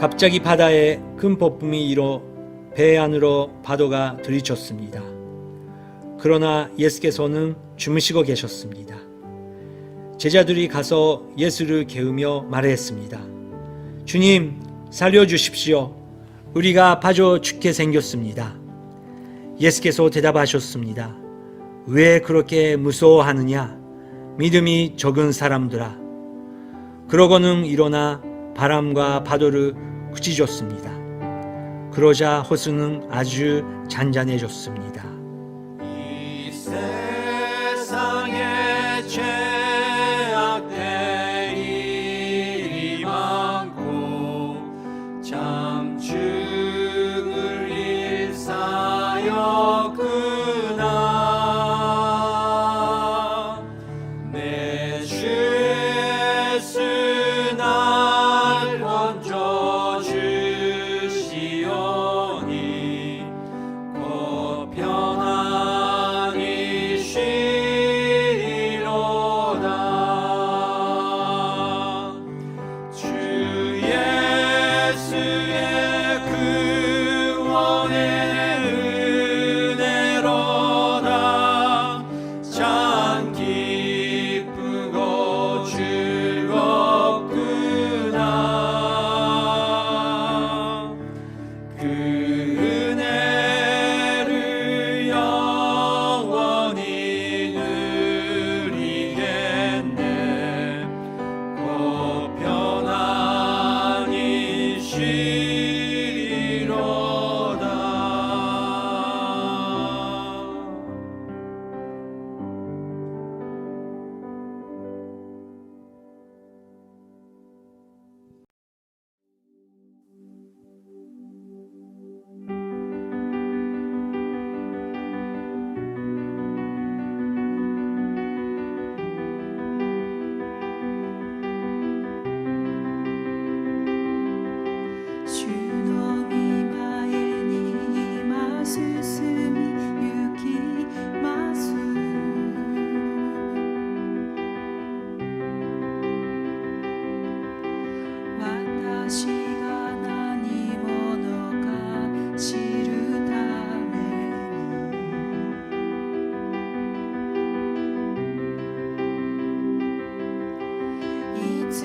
갑자기 바다에 큰 폭풍이 일어 배 안으로 파도가 들이쳤습니다. 그러나 예수께서는 주무시고 계셨습니다. 제자들이 가서 예수를 깨우며 말했습니다. 주님, 살려주십시오. 우리가 빠져 죽게 생겼습니다. 예수께서 대답하셨습니다. 왜 그렇게 무서워하느냐? 믿음이 적은 사람들아. 그러고는 일어나 바람과 파도를 그치셨습니다. 그러자 호수는 아주 잔잔해졌습니다. 이 세상에 죄악된 일이 많고 잠중을 일사였구나. 내 주 예수 날 건져주시오니 곧 편안히 쉬리로다. 주 예수의 구원의 은혜로다. 참 기쁘고 즐겁구나. 그 은혜를 영원히 누리겠네. 곧 편안히 쉬리로다.主の御前に今進み行きます。私が何者か知るために偽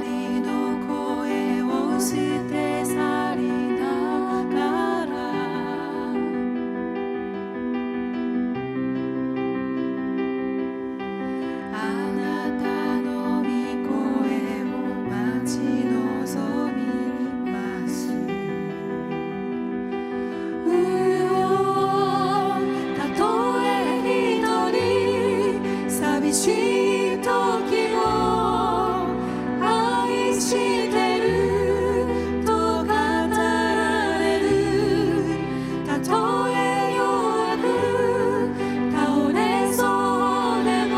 りの声を捨て去りながらあなたの御声を待ち望みます。たとえ一人寂しい時も愛してると語られる。たとえ弱く倒れそうでも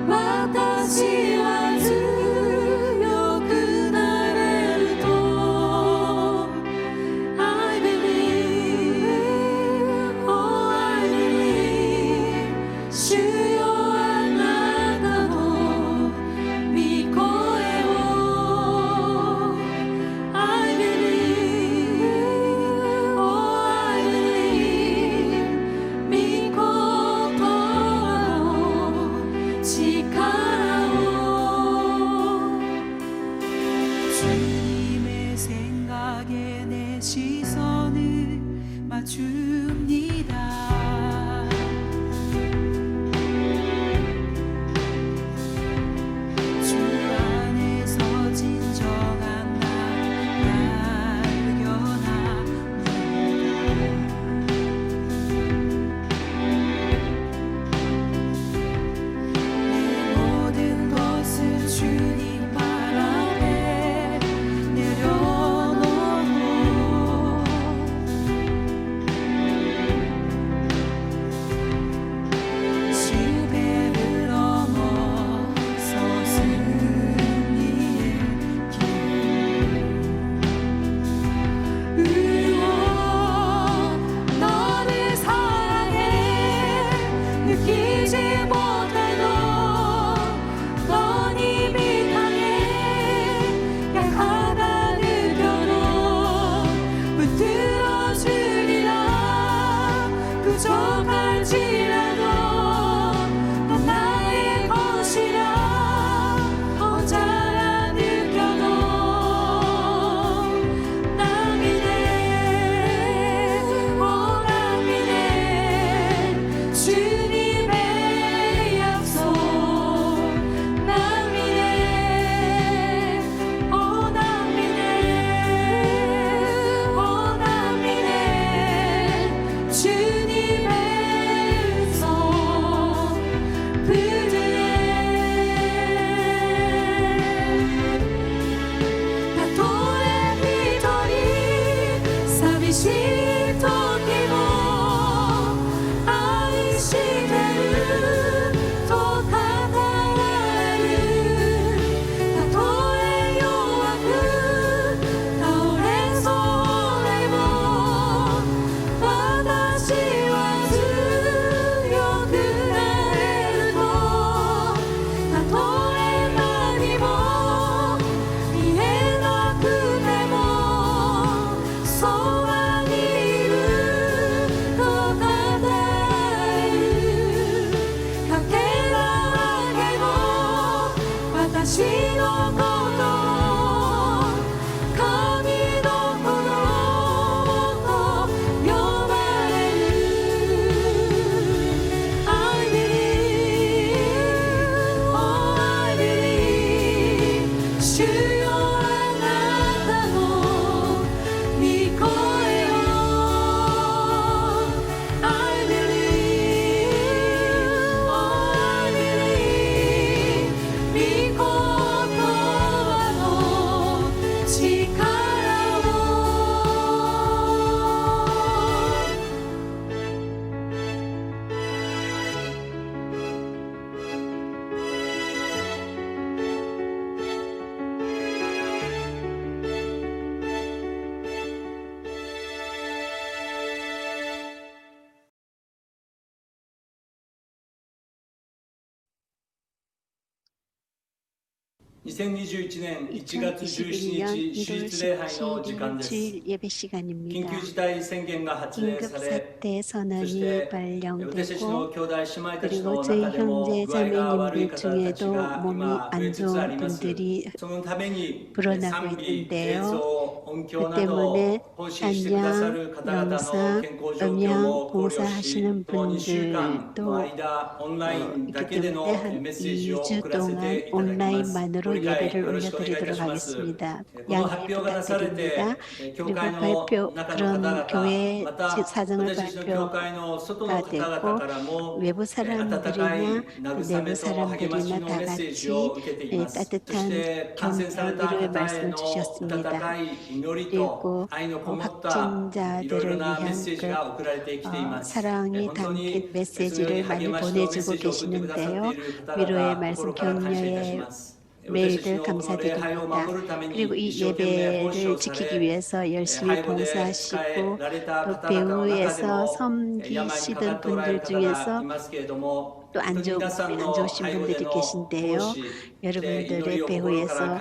私は強くなれると I believe, oh I believe 主よあなたの御声を I believe, oh I believe 御言葉の力を주님의 생각에 내 시선을 맞춥니다. 주 안에서 진정한 날 발견합니다. 내 모든 것을 주님 발 앞에 내려놓고 2021年1月17 2021년 日手 1월 術礼拝の時間 17일 です。 주일 예배 시간입니다. 緊急事態宣言が発令 긴급 され、 사태 そし 선언이 て私たちの 발령되고 兄弟姉妹たち 그리고 の 저희 中でも 형제 具合が悪い 자매님들 方たち 중에도 が 몸이 今増 안 えつつあり 좋은 ます。 분들이 そのために 불어나고 賛美、映 있는데요. 像、音響 그 など 때문에 を奉仕してくださる 찬양, 方々の 영상, 健康状況 음향 も考慮し、 봉사하시는 この2週間の 분들도 間、オンラインだ 있기 けでの 때문에 한 メッセージを 2주 送らせて 동안 いただきます。 온라인만으로 ご理解 예배를 よろしくお願いいた 올려드리도록 します。 하겠습니다. この発 양해 表がなされて、 부탁드립니다. 教 그리고 会の 발표 中の方 그런 々、 교회 また 사정을 私たちの教会の外の 발표가 方々 되고 からも 외부 温かい 사람들이나 慰め 내부 と励まし 사람들이나 の 다 メッセージを受けてい 같이 ます。そし 따뜻한 て感染された 격려의 方へ 말씀 の温 주셨습니다. かい祈り 그리고 と愛のこもったいろいろ 확진자들을 なメッ 위한 セージが送られてきています。 사랑이 本当に 담긴 메시지를 많이 励ましのメッセ 보내주고 ージを送ってくださってい 계시는데요. る方 위로의 々 말씀, 心から感謝いたし 격려의 ます。 메일을 감사드립니다. 그리고 이 예배를 지키기 위해서 열심히 봉사하시고 또 배후에서 섬기시던 분들 중에서 또 안 좋으신 분들이 계신데요. 여러분들의 배후에서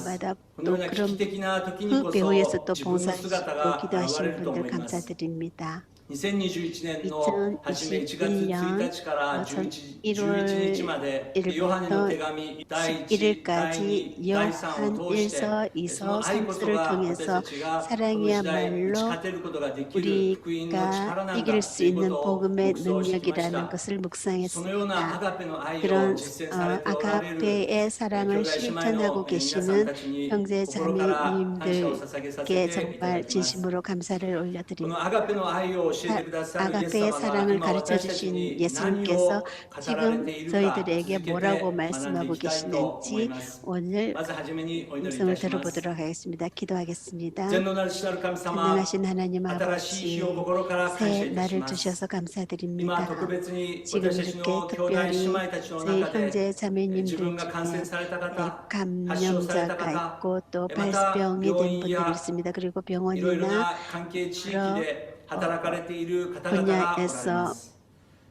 마다 또 그런 그 배후에서 또 봉사하시고 기도하시는 분들 감사드립니다. 2021年の初め1月1日から11日までヨハネの手紙第1、第2、第3を通してその愛こそが私たちがこの時代打ち勝てることができる福音の力なんだ 이길 と 수 いうこ 있는 とを 복음의 黙想してきまし 능력이라는 た。 것을 そのようなアガ 묵상했습니다. ペの愛を 그런 実践されておられる 아가페의 兄 사랑을 弟姉妹 실천하고 の皆さん 계시는 たちに 형제 心から感謝を捧げさせて 자매님들께 いただ 정말 きます。 진심으로 감사를 この 올려드립니다. アガペの愛を教えてくださるイエス 아가페의 様が 사랑을 今 가르쳐 私たち 주신 に何を 예수님께서 語られてい 지금 るか 저희들에게 続けて 뭐라고 学んで 말씀하고 いきたいと思い 계시는지 ます。 오늘 まずはじめにお祈りい 말씀을 たします。 들어보도록 하겠습니다. 기도하겠습니다. 全能なる主なる神様、 전능하신 하나님 新しい日 아버지 を心から感謝 새 いたし 날을 ます。 주셔서 今 감사드립니다. 特別に 지금 私たち 이렇게 の兄弟姉 특별히 妹たちの 저희 中で 형제 自 자매님들 分が感染 중에 された方、発症された 감염자가 方、 있고 또 また 발병이 된 病院 분들이 や 있습니다. 그리고 いろいろ 병원이나 な関係地域で働かれている方々がおられます。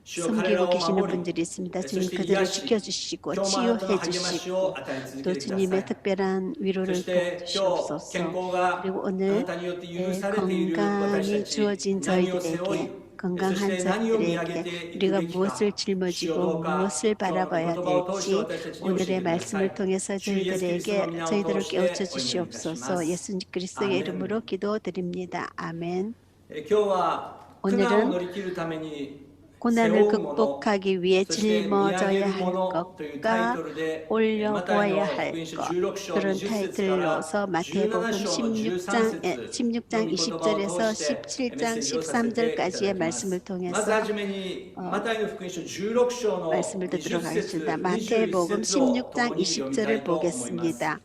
主よ彼ら 섬기고 を 계시는 守り、 분들이 있습니다. そ 주님 して 그들을 癒し、 지켜주시고 今日もあなたの 치유해 励まし 주시고 を与え続け 또 てくださ 주님의 い。 특별한 そ 위로를 して今日 부어주시옵소서. 健康が 그리고 あな 오늘 たによって許されている私 건강이 たち 주어진 何を背負い 저희들에게 そ 건강한 して何を見上げて 자들에게 いく 우리가 べきか 무엇을 主よど 짊어지고 うか 무엇을 今日の 바라봐야 言葉を通して 될지 私たちに教え 오늘의 てくださ 말씀을 い。 통해서 主イエスキリストの 저희들에게 皆を 저희들을 通してお 깨우쳐 祈りいたし 주시옵소서. ます。 예수 그리스도의 아멘. 이름으로 기도드립니다. 아멘. 今日は苦難を乗り切るために 고난을 背負うもの 극복하기 위해 そして見上げ 짊어져야 る 할 ものというタイ 것과 トルでマタイの 올려보아야 福 할 音書 것 16章 그런 20節から 타이틀로서 마태복음 17章の13 16장 節 20장 20절에서 17장 13절까지의 말씀을 まずは 통해서 じめにマタイの福音書16章の 말씀을 20 듣도록 節 하겠습니다. 21 마태복음 節を 16장 共に読みたい 20절을 と思います 보겠습니다.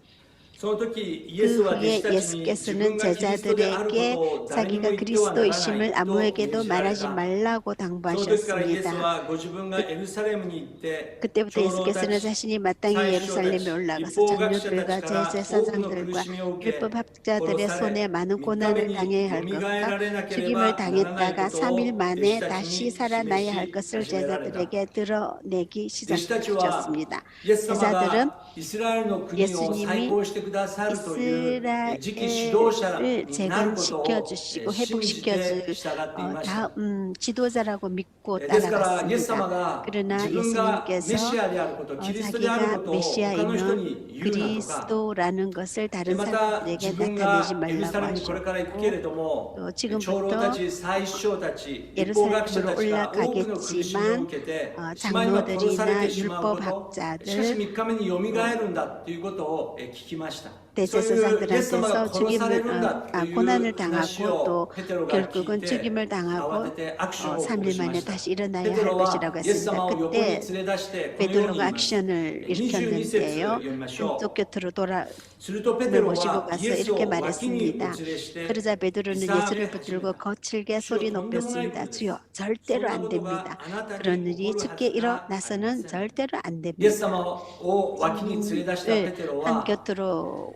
その時イエス 그 は弟 후에 子たちに自分 예수께서는 がキリストであること 제자들에게 を誰にも 자기가 言ってはならない 그리스도이심을 と 아무에게도 命じられ 말하지 た。 말라고 その時からイエス 당부하셨습니다. はご自分がエルサレムに行って 그때부터 長老た 예수께서는 ち 자신이 마땅히 예루살렘에 올라가서 장로들과 제사장들과 율법학자들의 손에 많은 고난을 당해야 할 것과 죽임을 당했다가 3일 만에 다시 살아나야 할 것을 제자들에게 드러내기 弟子たちは 시작하셨습니다. イエス様 제자들은 がイスラエルの国を再興してくださるという次期指導者 이스라엘을 になることを 재건시켜주시고 信じて 회복시켜줄 従っていました。 다음 지도자라고 믿고 ですからイエス様 따라갔습니다. が 그러나 自分がメ 예수님께서 シアであることキリストである 자기가 ことを他の人に 메시아이면 言うなとか 그리스도라는 것을 で 다른 また自 사람들에게 分が 나타내지 エルサレ 말라고 ムにこれから行くけれ 하셨고 ども 또 長老た 지금부터 ち祭司長たち立法学者たちが多くの苦しみを受けてしまいには殺されてしまうことしかし3日目によみがえるんだということを聞きました。そういうイエス様が 대제사장들한테서 殺されるん 죽임을 だという 고난을 話 당하고 を 또 ペテロが 결국은 聞いて 죽임을 慌 당하고 ててアクションを起こ 3일 しま 만에 した。 다시 일어나야 ペ 할 テロは 것이라고 イエス様 했습니다. を横に 그때 連れ出してこのように 베드로가 言いました。 액션을 22節 일으켰는데요. 読みましょう。 한쪽 곁으로 돌아 するとペテロ 모시고 は 가서 イエスを 이렇게 脇にお 말했습니다. 連れして 그러자 베드로는 이상하게 예수를 붙들고 거칠게 소리 높였습니다. 주여, 절대로 안 됩니다. 그런 일이 주께 일어나서는 절대로 안 イエス 됩니다. 様を脇に連れ出したペテロ 한 は 곁으로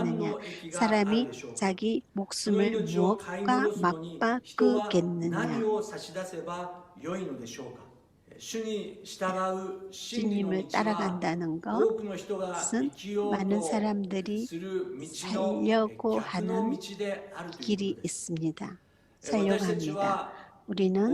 하겠느냐? 사람이 자기 목숨을 무엇과 맞바꾸겠느냐? 주님을 따라간다는 것은 많은 사람들이 살려고 하는 길이 있습니다. 살려고 합니다. 우리는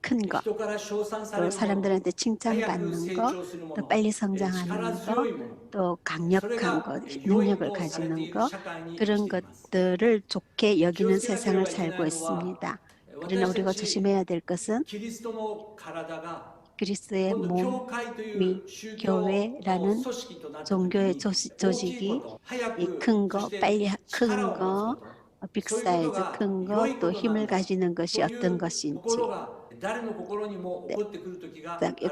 큰 것, 또 사람들한테 칭찬받는 것, 또 빨리 성장하는 것, 또 강력한 것, 능력을 가지는 것, 그런 것들을 좋게 여기는 세상을 살고 있습니다. 그러나 우리가 조심해야 될 것은 그리스도의 몸이 교회라는 종교의 조직이 이 큰 거, 빨리 큰 거, 빅 사이즈 큰 거, 또 힘을 가지는 것이 어떤 것인지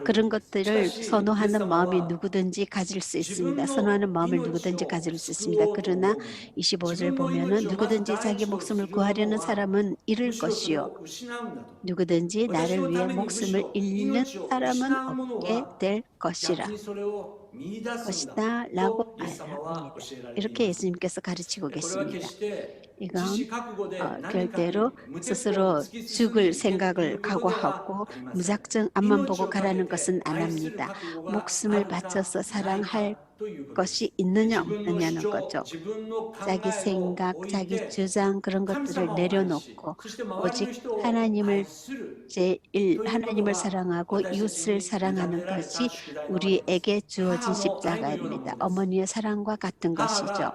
그런 것들을 선호하는 마음이 누구든지 가질 수 있습니다. 선호하는 마음을 누구든지 가질 수 있습니다. 그러나 25절 보면은 누구든지 자기 목숨을 구하려는 사람은 잃을 것이요 누구든지 나를 위해 목숨을 잃는 사람은 얻게 될 것이다 라고 말합니다. 이렇게 예수님께서 가르치고 계십니다. 이건 결대로 스스로 죽을 생각을 각오하고 무작정 앞만 보고 가라는 것은 안 합니다. 목숨을 바쳐서 사랑할 것이 있느냐 없느냐는 거죠. 자기 생각, 자기 주장 그런 것들을 내려놓고 오직 하나님을 하나님을 사랑하고 이웃을 사랑하는 것이 우리에게 주어진 십자가입니다. 어머니의 사랑과 같은 것이죠.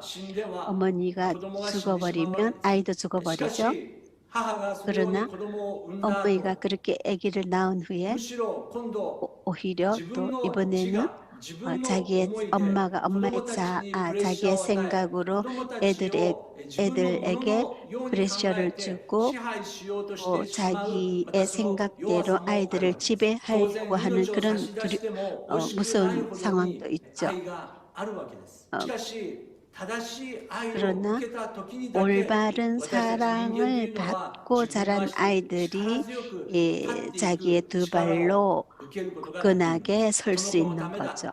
어머니가 죽어버리면 아이도 죽어버리죠. 그러나 어머니가 그렇게 아기를 낳은 후에 오히려 또 이번에는 자기의 자기의 생각으로 애들에게 프레셔를 주고 또 자기의 생각대로 아이들을 지배하려고 하는 그런 무서운 상황도 있죠. 그러나 올바른 사랑을 받고 자란 아이들이 자기의 두 발로 굳건하게 설 수 있는 거죠.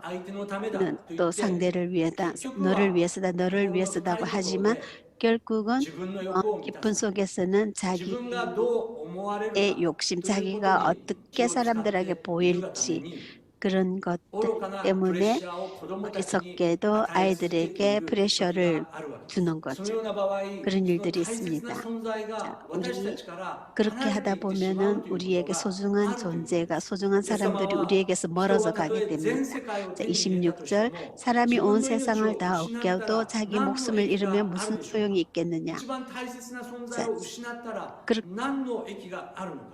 또 상대를 위해다, 너를 위해서다, 너를 위해서다고 하지만 결국은 깊은 속에서는 자기의 욕심, 자기가 어떻게 사람들에게 보일지 그런 것들 때문에 어리석게도 아이들에게 프레셔를 주는 거죠. 그런 일들이 있습니다. 자, 우리 그렇게 하다 보면은 우리에게 소중한 존재가, 소중한 사람들이 우리에게서 멀어져 가게 됩니다. 자, 26절 사람이 온 세상을 다 얻겨도 자기 목숨을 잃으면 무슨 소용이 있겠느냐.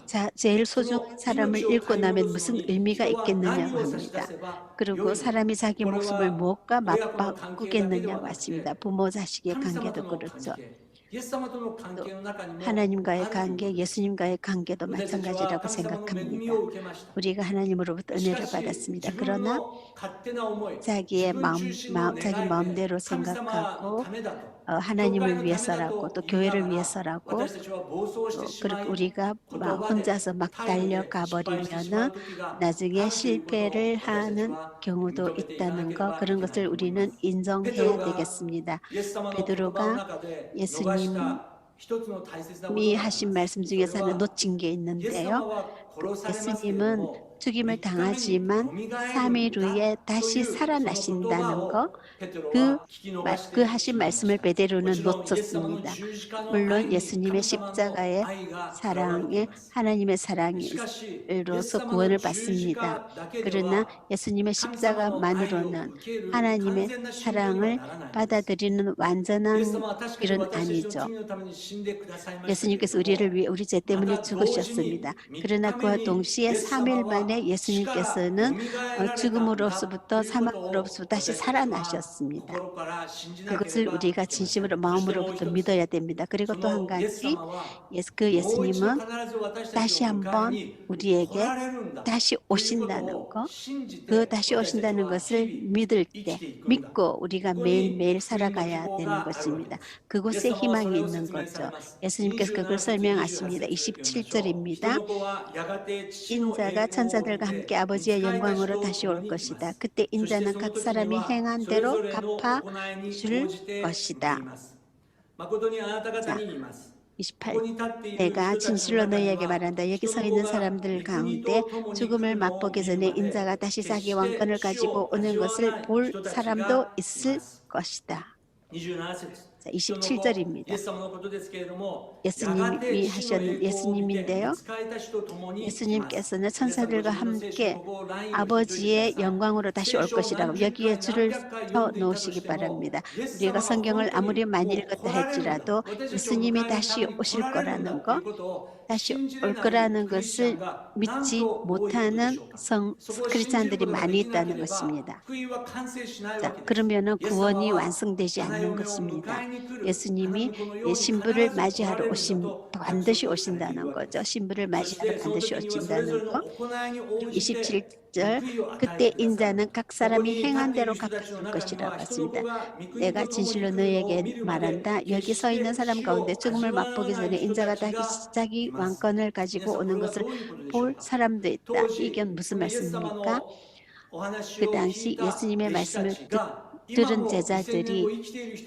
자, 제일 소중한 사람을 잃고 나면 무슨 의미가 있겠느냐고 합니다. 그리고 사람이 자기 목숨을 무엇과 맞바꾸겠느냐고 하십니다. 부모 자식의 관계도 그렇죠. 하나님과의 관계, 예수님과의 관계도 마찬가지라고 생각합니다. 우리가 하나님으로부터 은혜를 받았습니다. 그러나 자기 마음대로 생각하고 하나님을 위해서라고 또 교회를 위해서라고 그렇게 우리가 혼자서 막 달려가 버리면은 나중에 실패를 하는 경우도 있다는 것, 그런 것을 우리는 인정해야 되겠습니다. 베드로가 예수님이 하신 말씀 중에서 하나 놓친 게 있는데요. 예수님은 죽임을 당하지만 3일 후에 다시 살아나신다는 것, 그 하신 말씀을 베드로는 놓쳤습니다. 물론 예수님의 십자가의 사랑에 하나님의 사랑으로서 구원을 받습니다. 그러나 예수님의 십자가만으로는 하나님의 사랑을 받아들이는 완전한 길은 아니죠. 예수님께서 우리를 위해 우리 죄 때문에 죽으셨습니다. 그러나 그와 동시에 3일 만에 예수님께서는 죽음으로부터 사망으로부터 다시 살아나셨습니다. 그것을 우리가 진심으로 마음으로부터 믿어야 됩니다. 그리고 또 한 가지 그 예수님은 다시 한번 우리에게 다시 오신다는 것, 그 다시 오신다는 것을 믿을 때 믿고 우리가 매일매일 살아가야 되는 것입니다. 그곳에 희망이 있는 거죠. 예수님께서 그걸 설명하십니다. 27절입니다. 인자가 천사들과 함께 아버지의 영광으로 다시 올 것이다. 그때 인자는 각 사람이 행한 대로 갚아 줄 것이다. 자, 28. 내가 진실로 너희에게 말한다. 여기 서 있는 사람들 가운데 죽음을 맛보기 전에 인자가 다시 자기 왕권을 가지고 오는 것을 볼 사람도 있을 것이다. 자, 27절입니다. 예수님이 하셨는 예수님인데요. 예수님께서는 천사들과 함께 아버지의 영광으로 다시 올 것이라고 여기에 줄을 서 놓으시기 바랍니다. 우리가 성경을 아무리 많이 읽었다 할지라도 예수님이 다시 오실 거라는 것, 다시 올 거라는 것을 믿지 못하는 크리스찬들이 많이 있다는 것입니다. 자, 그러면은 구원이 완성되지 않는 것입니다. 예수님이 신부를 맞이하러 반드시 오신다는 거죠. 신부를 맞이하러 반드시 오신다는 거. 27절, 그때 인자는 각 사람이 행한 대로 갚아줄 것이라고 했습니다. 내가 진실로 너에게 말한다. 여기 서 있는 사람 가운데 죽음을 맛보기 전에 인자가 자기 왕권을 가지고 오는 것을 볼 사람도 있다. 이게 무슨 말씀입니까? 그 당시 예수님의 말씀을 들은 제자들이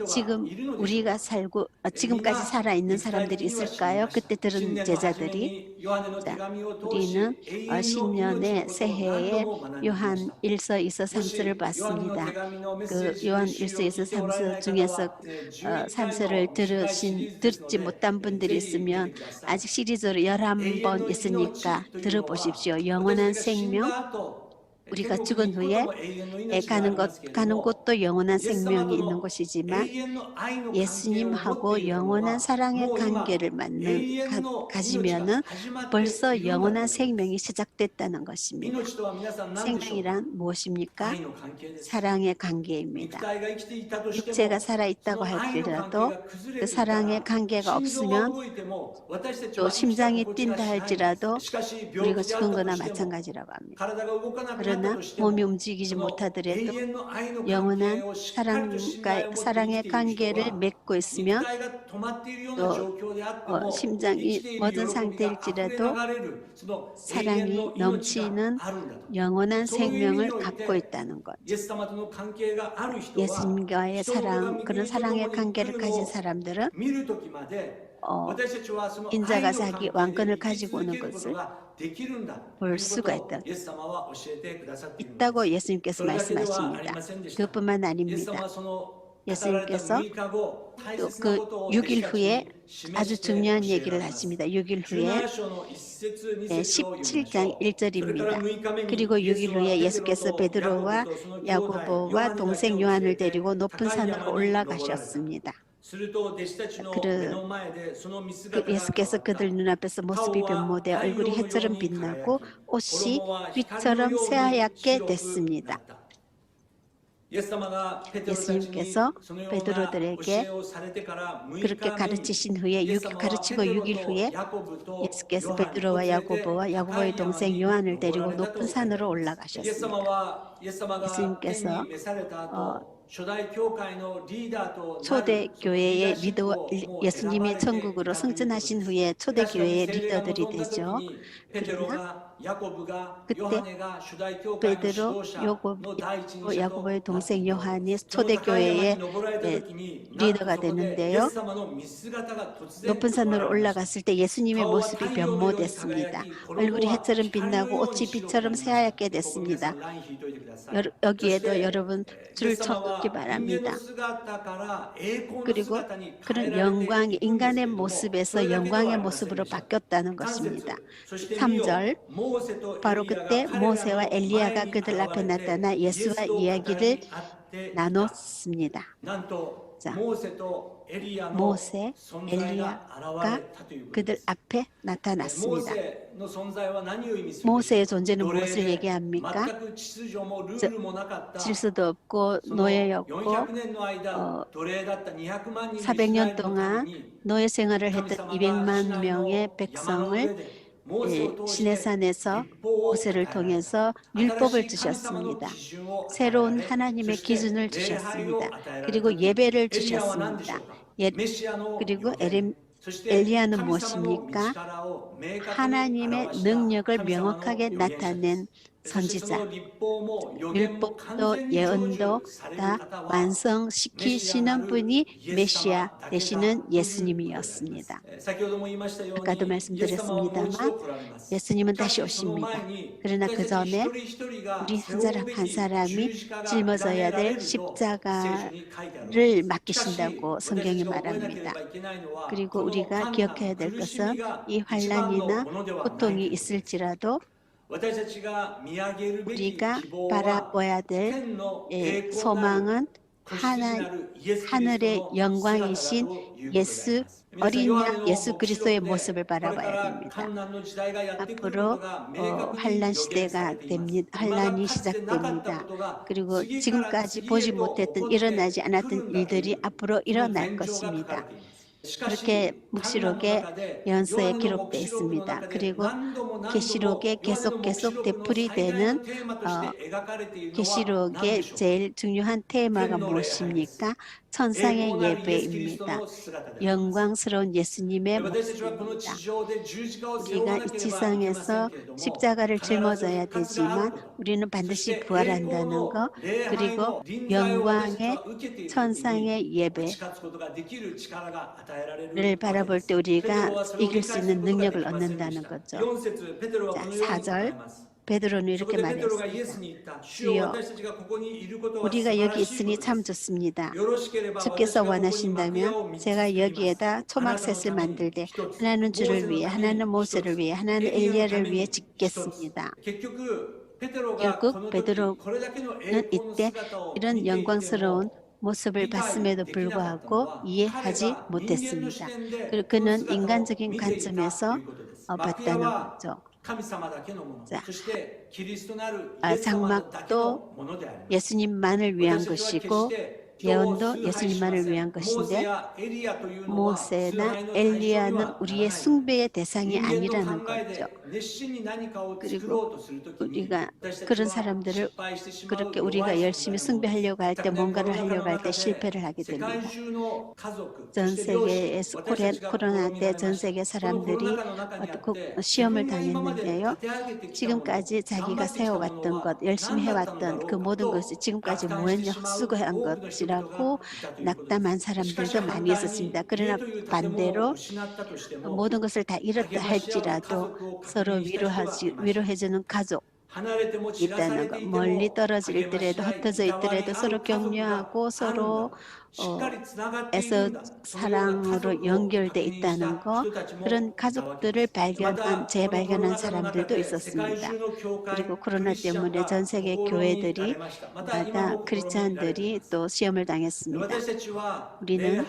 지금 우리가 살고 지금까지 살아있는 사람들이 있을까요? 그때 들은 제자들이. 자, 우리는 신년의 새해에 요한 1서 2서 3서를 봤습니다. 그 요한 1서 2서 3서 중에서 3서를 듣지 못한 분들이 있으면 아직 시리즈로 11번 있으니까 들어보십시오. 영원한 생명, 우리가 죽은 후에 가는 곳도 영원한 생명이 있는 곳이지만 예수님하고 영원한 사랑의 관계를 가지면은 벌써 영원한 생명이 시작됐다는 것입니다. 생명이란 무엇입니까? 사랑의 관계입니다. 육체가 살아있다고 할지라도 그 사랑의 관계가 없으면 또 심장이 뛴다 할지라도 우리가 죽은 거나 마찬가지라고 합니다. 그러나 몸이 움직이지 못하더라도 영원한 사랑의 관계를 맺고 있으면 또 심장이 멎은 상태일지라도 사랑이 넘치는 영원한 생명을 갖고 있다는 것. 예수님과의 사랑, 그런 사랑의 관계를 가진 사람들은 인자가 자기 왕권을 가지고 오는 것을 볼 수가 있다고 예수님께서 말씀하십니다. 그것뿐만 아닙니다. 예수님께서 또 그 6일 후에 아주 중요한 얘기를 하십니다. 6일 후에 17장 1절입니다. 그리고 6일 후에 예수께서 베드로와 야고보와 동생 요한을 데리고 높은 산으로 올라가셨습니다. 예수께서 그들 눈앞에서 모습이 변모되어 얼굴이 해처럼 빛나고 옷이 빛처럼 새하얗게 됐습니다. 예수님께서 베드로들에게 그렇게 가르치신 후에 가르치고 6일 후에 예수께서 베드로와 야고보의 동생 요한을 데리고 높은 산으로 올라가셨습니다. 예수님께서 초대교회의 리더, 예수님이 천국으로 승천하신 후에 초대교회의 리더들이 되죠. 그러나 그때 베드로, 야고보의 동생 요한이 초대교회의 리더가 되는데요. 높은 산으로 올라갔을 때 예수님의 모습이 변모됐습니다. 얼굴이 해처럼 빛나고 옷이 빛처럼 새하얗게 됐습니다. 여기에도 여러분 줄 쳐놓기 바랍니다. 그리고 그런 영광이 인간의 모습에서 영광의 모습으로 바뀌었다는 것입니다. 3절, 바로 그때 모세와 엘리야가 그들 앞에 나타나 예수와 이야기를 나눴습니다. 자, 모세, 엘리야가 그들 앞에 나타났습니다. 모세의 존재는 무엇을 얘기합니까? 질서도 없고 노예였고 400년 동안 노예 생활을 했던 200만 명의 백성을 시내산에서 모세를 통해서 율법을 주셨습니다. 새로운 하나님의 기준을 주셨습니다. 그리고 예배를 주셨습니다. 그리고 엘리야는 무엇입니까? 하나님의 능력을 명확하게 나타낸 선지자, 율법도 예언도 다 완성시키시는 분이 메시아 되시는 예수님이었습니다. 아까도 말씀드렸습니다만 예수님은 다시 오십니다. 그러나 그 전에 우리 한 사람 한 사람이 짊어져야 될 십자가를 맡기신다고 성경이 말합니다. 그리고 우리가 기억해야 될 것은 이 환난이나 고통이 있을지라도 우리가 바라봐야 될 소망은 하늘의 영광이신 어린 양 예수 그리스도의 모습을 바라봐야 됩니다. 앞으로 환난 시대가 됩니다. 환난이 시작됩니다. 그리고 지금까지 보지 못했던 일어나지 않았던 일들이 앞으로 일어날 것입니다. 그렇게 묵시록의 예언서에 기록되어 있습니다. 그리고 계시록에 계속 되풀이되는 계시록의 제일 중요한 테마가 무엇입니까? 천상의 예배입니다. 영광스러운 예수님의 모습입니다. 우리가 이 지상에서 십자가를 жил어져야 되지만 우리는 반드시 부활한다는 것, 그리고 영광의 천상의 예배를 바라볼 때 우리가 이길 수 있는 능력을 얻는다는 거죠. 자, 4절 베드로는 이렇게 말했습니다. 주여, 우리가 여기 있으니 참 좋습니다. 주께서 원하신다면 제가 여기에다 초막셋을 만들되 하나는 주를 위해, 하나는 모세를 위해, 하나는 엘리야를 위해 짓겠습니다. 결국 베드로는 이때 이런 영광스러운 모습을 봤음에도 불구하고 이해하지 못했습니다. 그리고 그는 인간적인 관점에서 봤다는 거죠. 자, 장막도 예수님만을 위한 것이고 예언도 예수님만을 위한 것인데 모세나 엘리야는 우리의 숭배의 대상이 아니라는 거죠. 그리고 우리가 그런 사람들을 그렇게 우리가 열심히 숭배하려고 할 때 뭔가를 하려고 할 때 실패를 하게 됩니다. 전 세계에서 코로나 때 전 세계 사람들이 시험을 당했는데요. 지금까지 자기가 세워왔던 것, 열심히 해왔던 그 모든 것이 지금까지 무했냐 헛수고한 것이라고 낙담한 사람들도 많이 있었습니다. 그러나 반대로 모든 것을 다 잃었다 할지라도 서로 위로해주는 가족 있다는 것, 멀리 떨어져 있더라도 헛어져 있더라도 서로 격려하고 서로 에서 사랑으로 연결돼 있다는 것, 그런 가족들을 재발견한 사람들도 있었습니다. 그리고 코로나 때문에 전 세계 교회들이 다 크리스찬들이 또 시험을 당했습니다. 우리는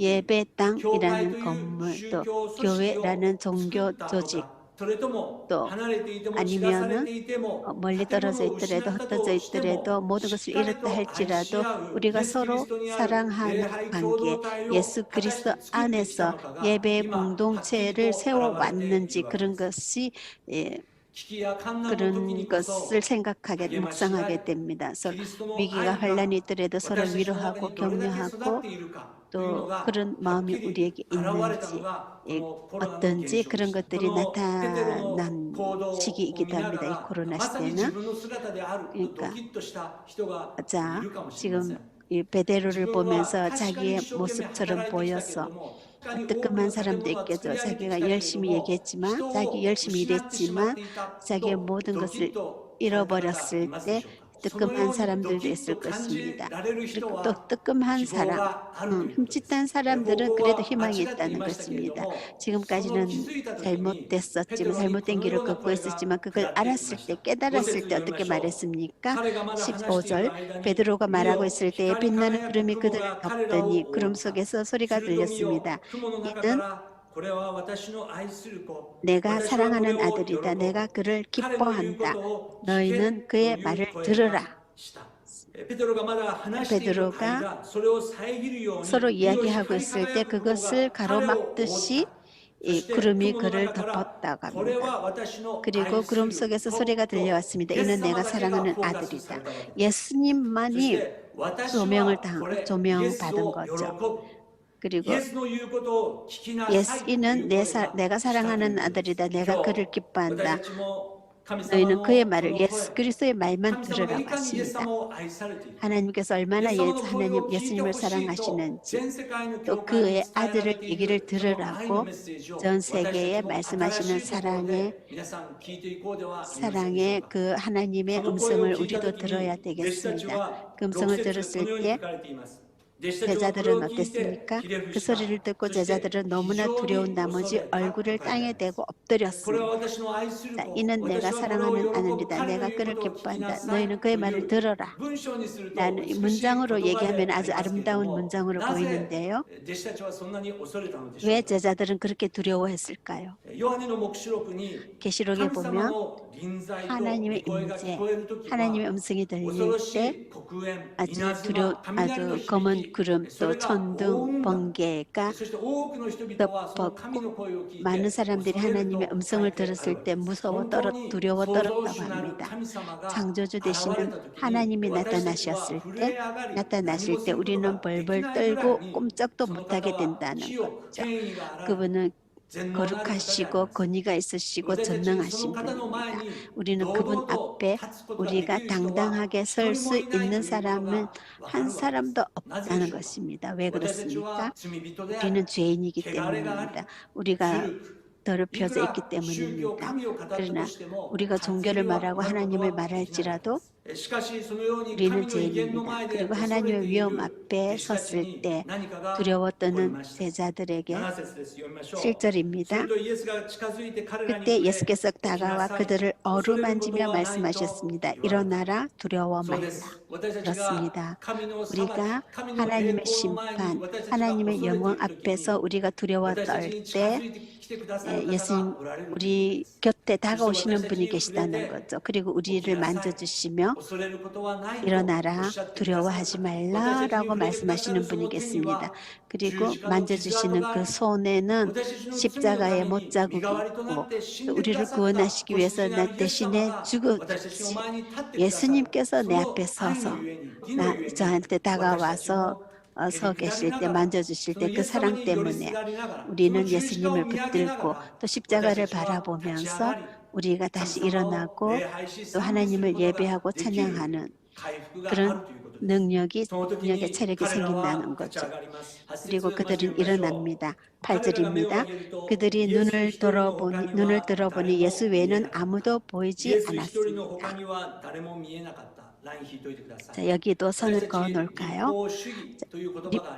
예배당이라는 건물, 또 교회라는 종교 조직, 또 아니면은 멀리 떨어져 있더라도 흩어져 있더라도 모든 것을 잃었다 할지라도 우리가 서로 사랑하는 관계, 예수 그리스도 안에서 예배의 공동체를 세워왔는지 그런 것을 묵상하게 됩니다. 서로 위기가 환난이 있더라도 서로 위로하고 격려하고 또 그런 마음이 우리에게 있는지 어떤지 그런 것들이 나타난 시기이기도 합니다. 이 코로나 시대는. 그러니까 자, 지금 이 베드로를 보면서 자기의 모습처럼 보여서 뜨끔한 사람도 있겠죠. 자기가 열심히 얘기했지만, 자기 열심히 일했지만 자기의 모든 것을 잃어버렸을 때 뜨끔한 사람들도 있을 것입니다. 그리고 또 뜨끔한 사람, 흠칫한 사람들은 그래도 희망이 있다는 것입니다. 지금까지는 잘못됐었지만, 잘못된 길을 걷고 있었지만 그걸 알았을 때, 깨달았을 때 어떻게 말했습니까? 15절 베드로가 말하고 있을 때에 빛나는 구름이 그들을 덮더니 구름 속에서 소리가 들렸습니다. 이는 내가 사랑하는 아들이다. 내가 그를 기뻐한다. 너희는 그의 말을 들으라. 베드로가 서로 이야기하고 있을 때 그것을 가로막듯이 구름이 그를 덮었다고 합니다. 그리고 구름 속에서 소리가 들려왔습니다. 이는 내가 사랑하는 아들이다. 예수님만이 조명받은 거죠. 그리고 이는 내가 사랑하는 아들이다. 내가 그를 기뻐한다. 너희는 그의 말을 예수 그리스도의 말만 들으라고 하십니다. 하나님께서 얼마나 예수님을 사랑하시는지 또 그의 아들의 얘기를 들으라고 전 세계에 말씀하시는 사랑의 그 하나님의 음성을 우리도 들어야 되겠습니다. 그 음성을 들었을 때 제자들은 어땠습니까? 그 소리를 듣고 제자들은 너무나 두려운 나머지 얼굴을 땅에 대고 엎드렸습니다. 자, 이는 내가 사랑하는 아들이다. 내가 그를 기뻐한다. 너희는 그의 말을 들어라. 라는 문장으로 얘기하면 아주 아름다운 문장으로 보이는데요. 왜 제자들은 그렇게 두려워했을까요? 계시록에 보면 하나님의 임재, 하나님의 음성이 들릴 때 아주 검은 구름 또 천둥 번개가 덮었고 많은 사람들이 하나님의 음성을 들었을 때 두려워 떨었다고 합니다. 창조주 되시는 하나님이 나타나실 때 우리는 벌벌 떨고 꼼짝도 못하게 된다는 거죠. 그분은 거룩하시고 권위가 있으시고 전능하신 분입니다. 우리는 그분 앞에 우리가 당당하게 설 수 있는 사람은 한 사람도 없다는 것입니다. 왜 그렇습니까? 우리는 죄인이기 때문입니다. 우리가 더럽혀져 있기 때문입니다. 그러나 우리가 종교를 말하고 하나님을 말할지라도 우리는 죄인입니다. 그리고 하나님의 위험 앞에 섰을 때 두려워 떠는 제자들에게 7절입니다. 그때 예수께서 다가와 그들을 어루만지며 말씀하셨습니다. 일어나라, 두려워 말라. 그렇습니다. 우리가 하나님의 심판, 하나님의 영광 앞에서 우리가 두려워 떨 때 예수님 우리 곁에 다가오시는 분이 계시다는 거죠. 그리고 우리를 만져주시며 일어나라, 두려워하지 말라라고 말씀하시는 분이 계십니다. 그리고 만져주시는 그 손에는 십자가의 못자국이 있고 우리를 구원하시기 위해서 나 대신에 죽으셨지. 예수님께서 내 앞에 서서 저한테 다가와서 서 계실 때 만져주실 때 그 사랑 때문에 우리는 예수님을 붙들고 또 십자가를 바라보면서 우리가 다시 일어나고 또 하나님을 예배하고 찬양하는 그런 능력의 체력이 생긴다는 거죠. 그리고 그들은 일어납니다. 8절입니다. 그들이 눈을 들어보니 예수 외에는 아무도 보이지 않았습니다. 자, 여기도 선을 그어 놓을까요?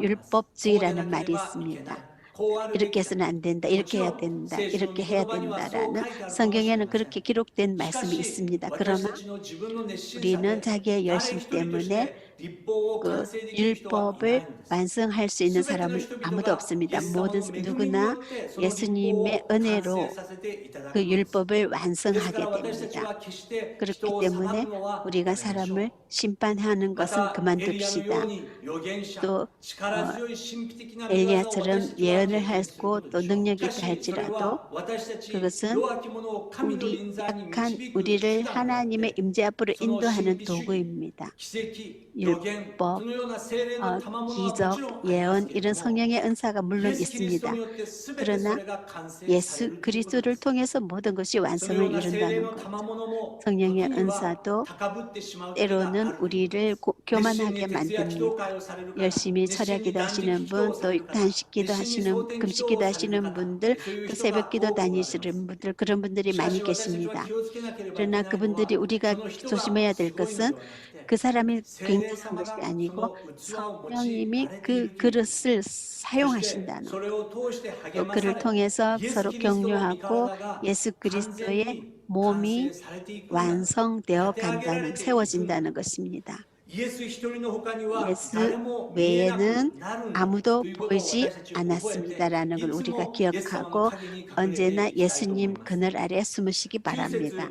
율법주의라는 말이 있습니다. 이렇게 해서는 안 된다, 이렇게 해야 된다, 이렇게 해야 된다라는 성경에는 그렇게 기록된 말씀이 있습니다. 그러나 우리는 자기의 열심 때문에 그 율법을 완성할 수 있는 사람은 아무도 없습니다. 누구나 예수님의 은혜로 그 율법을 완성하게 됩니다. 그렇기 때문에 우리가 사람을 심판하는 것은 그만둡시다. 또 엘리야처럼 예언을 하고 또 능력이 있다 할지라도 그것은 우리를 하나님의 임재 앞으로 인도하는 도구입니다. 율법, 기적, 예언 이런 성령의 은사가 물론 있습니다. 그러나 예수 그리스도를 통해서 모든 것이 완성을 이룬다는 거죠. 성령의 은사도 때로는 우리를 교만하게 만듭니다. 열심히 철야기도 하시는 분, 또 단식기도 하시는 금식기도 하시는 분들, 또 새벽기도 다니시는 분들 그런 분들이 많이 계십니다. 그러나 그분들이 우리가 조심해야 될 것은 그 사람이 굉장한 것이 아니고 성령님이 그 그릇을 사용하신다는 것. 또 그를 통해서 서로 격려하고 예수 그리스도의 몸이 완성되어 간다는 세워진다는 것입니다. 예수 외에는 아무도 보이지 않았습니다.라는 걸 우리가 기억하고 언제나 예수님 그늘 아래 숨으시기 바랍니다.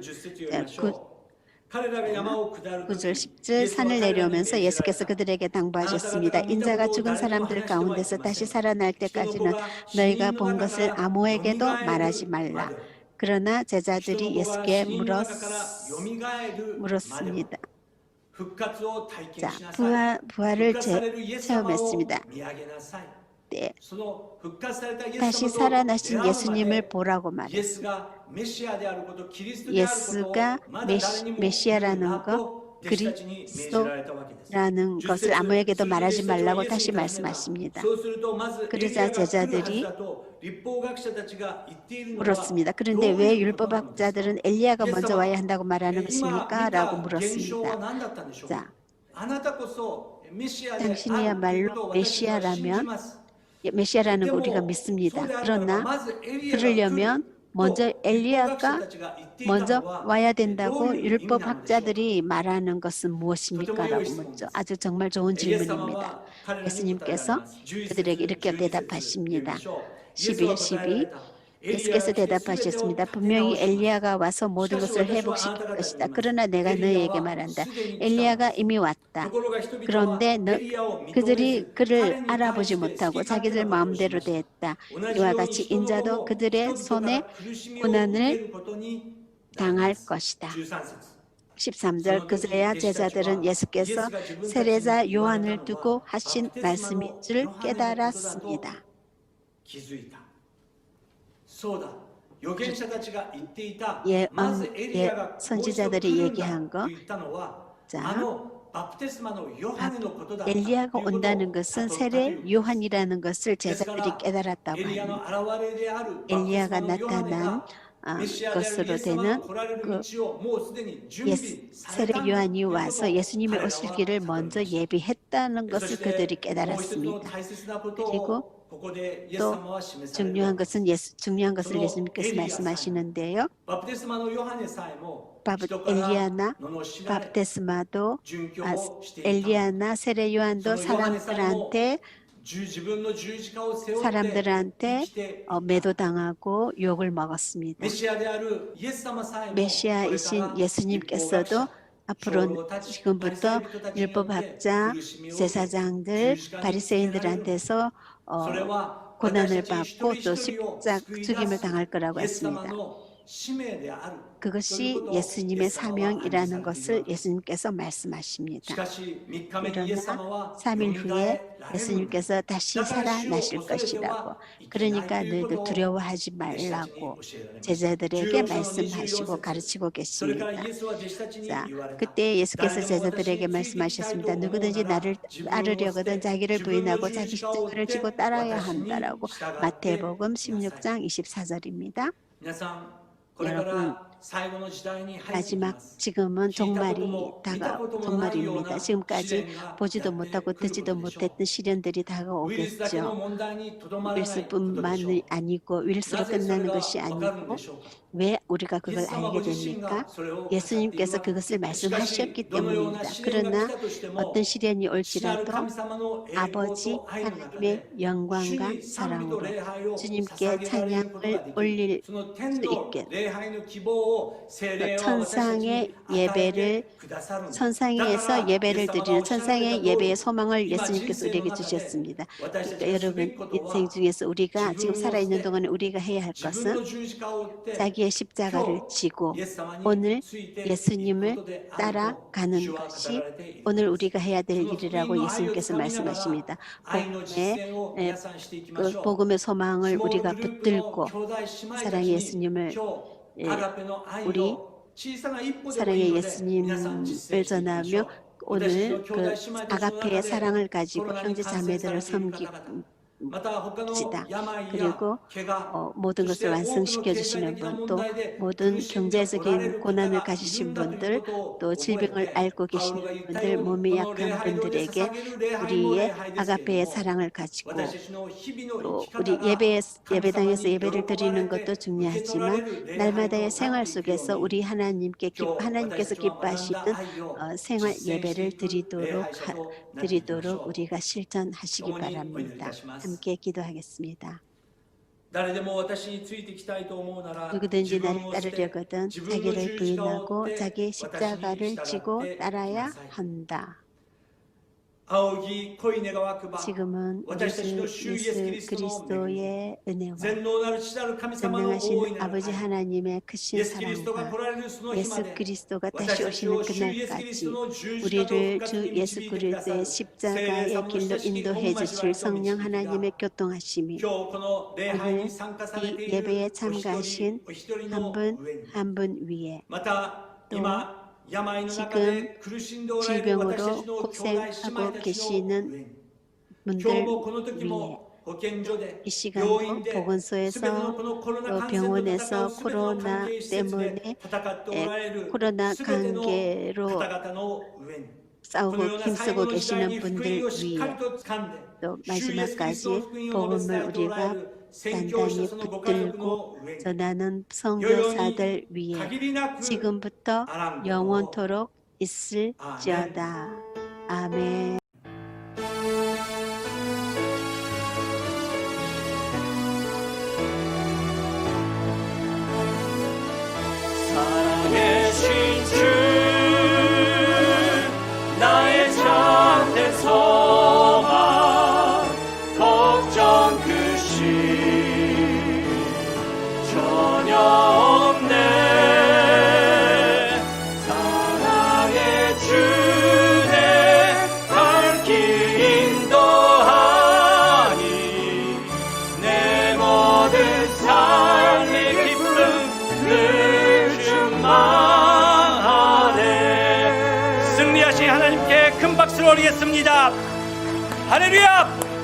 9절 10절 산을 내려오면서 예수께서 그들에게 당부하셨습니다. 인자가 죽은 사람들 가운데서 다시 살아날 때까지는 너희가 본 것을 아무에게도 말하지 말라. 그러나 제자들이 예수께 물었습니다. 자, 부활을 체험했습니다. 때 その復活されたイエ 다시 ス様と出会 살아나신 うま 예수님을 で 보라고 イエ 말했습니다. スがメシアであること、キリストであることを 예수가 まだ誰にも言う 메시아라는 な 거 と弟子たちに命じられたわけです。 라는 10 것을 節 아무에게도 말하지 すると弟子たちは 말라고 イエス 다시 に尋ねた。 말씀하십니다. そうするとまずエ 그러자 リアが来るはず 제자들이 だと律法学者たちが言っているのは 물었습니다. どう 그런데 い 왜 うことなのですか。 율법학자들은 엘리야가 イエス 먼저 様 와야 한다고 말하는 今 것입니까? 見 라고 た現象は 물었습니다. 何だったんでしょうか。 자, あなたこそメシアであるという 당신이야말로 ことを私たちは信じ 메시아라면 ます。 메시아라는 で 거 も 우리가 そう 믿습니다. であるならば 그러나 まずエリアが来る 그러려면 먼저 と律法学者 엘리야가 たちが言っていた 먼저 のは 와야 どう 된다고 いう意味なのでしょうか。 율법학자들이 말하는 것은 무엇입니까? 라고 묻죠. 아주 정말 좋은 イエス様 질문입니다. は彼らに答えられ 예수님께서 ます。11 그들에게 이렇게 節 대답하십니다. 12節 11, 12 예수께서 대답하셨습니다. 분명히 엘리야가 와서 모든 것을 회복시킬 것이다. 그러나 내가 너희에게 말한다. 엘리야가 이미 왔다. 그런데 그들이 그를 알아보지 못하고 자기들 마음대로 대했다. 이와 같이 인자도 그들의 손에 고난을 당할 것이다. 13절 그제야 제자들은 예수께서 세례자 요한을 두고 하신 말씀인 줄 깨달았습니다. 気づいた。そうだ。預言者たちが言っていた。 예, まずエリアがこうして来 선지자들이 るんだ 얘기한 と 거. 言ったのは、 자, あのバプテスマのヨハネのことだったということを 엘리야가 온다는 것은 悟ったと 세례 いうことです。 요한이라는 것을 ですか 제자들이 ら 깨달았다고 エリアの 합니다. 現れであるバプテス 엘리야가 マのヨハネ 나타난 がメシアであるイ 것으로 エス様 되는 の来られる道をもうすでに準 예, 備され 세례 たんだという 요한이 ことを 와서 예수님이 彼らは 오실 길을 悟り 먼저 ました。 예비했다는 そ 것을 し 그들이 てもう一つの 깨달았습니다. 大切なことを 그리고 ここでイエス 또 様は示される。 중요한 것을 예수님께서 말씀하시는데요. バプテスマのヨハネさえも 엘리야나 罵られ 바프테스마도 殉教をしていた。 엘리야나 세례 요한도 사람들한테 自分の十字架を背負って 사람들한테 生きて 매도당하고 욕을 먹었습니다. メシアであるイエス様さえも 메시아이신 예수님께서도 앞으로 지금부터 율법학자, 제사장들, 바리새인들한테서 고난을 받고 또 죽임을 당할 거라고 했습니다. 그것이 예수님의 사명이라는 것을 예수님께서 말씀하십니다. 그러나 3일 후에 예수님께서 다시 살아나실 것이라고, 그러니까 너희들 두려워하지 말라고 제자들에게 말씀하시고 가르치고 계십니다. 자, 그때 예수께서 제자들에게 말씀하셨습니다. 누구든지 나를 따르려거든 자기를 부인하고 자기 십자가를 지고 따라야 한다라고. 마태복음 16장 24절입니다. 여러분, 마지막 지금은 종말입니다. 지금까지 보지도 못하고 듣지도 못했던 시련들이 다가오겠죠. 윌스뿐만이 아니고 윌스로 끝나는 것이 아니고 왜 우리가 그걸 알게 됩니까? 예수님께서 그것을 말씀하셨기 때문입니다. 그러나 어떤 시련이 올지라도 아버지 하나님의 영광과 사랑으로 주님께 찬양을 올릴 수 있게 천상의 천상에서 예배를 드리는 천상의 예배의 소망을 예수님께서 우리에게 주셨습니다. 그러니까 여러분 인생 중에서 우리가 지금 살아있는 동안에 우리가 해야 할 것은 자기의 십자가를 지고 오늘 예수님을 따라가는 것이 오늘 우리가 해야 될 일이라고 예수님께서 말씀하십니다. 복음의 소망을 우리가 붙들고 사랑의 예수님을 우리 사랑의 예수님을 전하며 오늘 그 아가페의 사랑을 가지고 형제 자매들을 섬깁시다. 그리고 모든 것을 완성시켜 주시는 분, 또 모든 경제적인 고난을 가지신 분들, 또 질병을 앓고 계시는 분들, 몸이 약한 분들에게 우리의 아가페의 사랑을 가지고 또 우리 예배당에서 예배를 드리는 것도 중요하지만 날마다의 생활 속에서 우리 하나님께서 기뻐하시는 생활 예배를 드리도록 우리가 실천하시기 바랍니다. 함께 기도하겠습니다. 누구든지 나를 따르려거든 자기를 부인하고 자기 십자가를 지고 따라야 한다. 仰ぎ恋願わくば 지금은 우리 私たちの 주 主イエス・キ 예수 リストの恵み 그리스도의 은혜와 全能なる父なる神様の大い 전능하신 なる 아버지 愛 하나님의 イ 크신 エス・キリストが来 사랑과 られるその日ま 예수 で 그리스도가 私 다시 たち 오시는 を主イエス・キリスト 그날까지 の十字架と 우리를 復活 주 に 예수 導いてくださ 그리스도의 る聖霊 십자가의 様の 길로 親しき 인도해 本交わし 주실 は 성령 今日 하나님의 교통하심이 今日この礼拝 오늘 に参加されて 이 いる 예배에 お一人 참가하신 お一人 한 の 분 上に 한 분 위에 また 또 今病の中で苦しんでおられる私たちの兄弟姉妹たちの上に 今日 분들 もこの時 위에 も保健所で 이 病 시간도 院で全ての 보건소에서 このコロナ 또 感染と戦 병원에서 う全ての関係施設 코로나 で戦っておられる 코로나 全ての 관계로 方々の上にこ 싸우고 のような最 힘쓰고 後の時代 계시는 に福 분들 音をしっかり 위에 と掴んで 또 主イエスキリストの 마지막까지 福音を述べ 복음을 伝えておられ 우리가 る宣教師と 단단히 そのご家族 붙들고 の上に 전하는 世々に 선교사들 위에 限りなく 지금부터 あらんことを 영원토록 있을지어다. 아멘. 살아계신 주 나의 참된 소망 걱정 근심 전혀 없네 사랑의 주내 갈 길 인도하니 내 모든 삶의 기쁨 늘 충만하네. 승리하신 하나님께 큰 박수를 올리겠습니다. 할렐루야!